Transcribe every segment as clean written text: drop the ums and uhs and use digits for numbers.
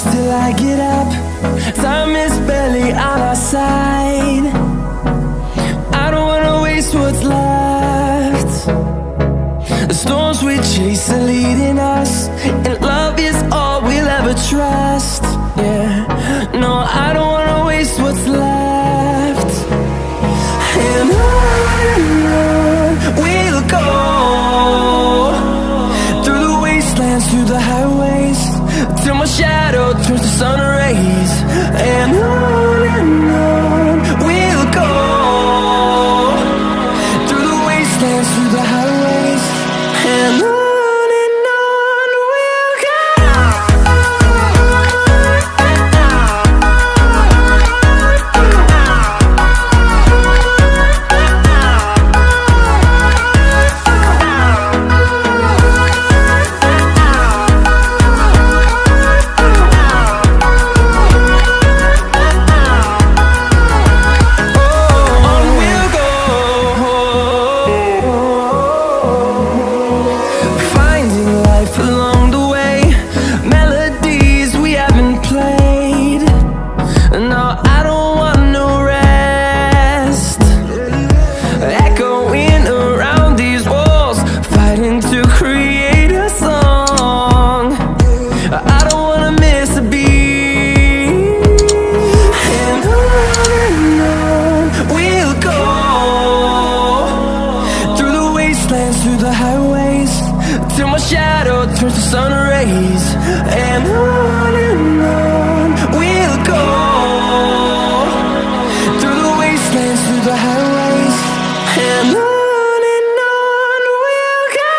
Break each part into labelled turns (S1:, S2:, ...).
S1: push till I get up. Time is barely on our side. I don't wanna waste what's left. The storms we chase are leading us, and love is all we'll ever trust. Yeah, no, I don't wanna waste what's left. And on we'll go, through the wastelands, through the highways, till my shadow turns to sun rays. And on we'll go, through the wastelands, through the highways, and on we'll go. Through the highways, till my shadow turns to sun rays. And on we'll go, through the wastelands, through the highways, and on we'll go.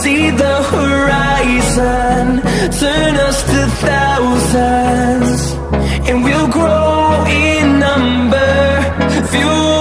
S1: See the horizon, turn us to thousands, and we'll grow in number, fuel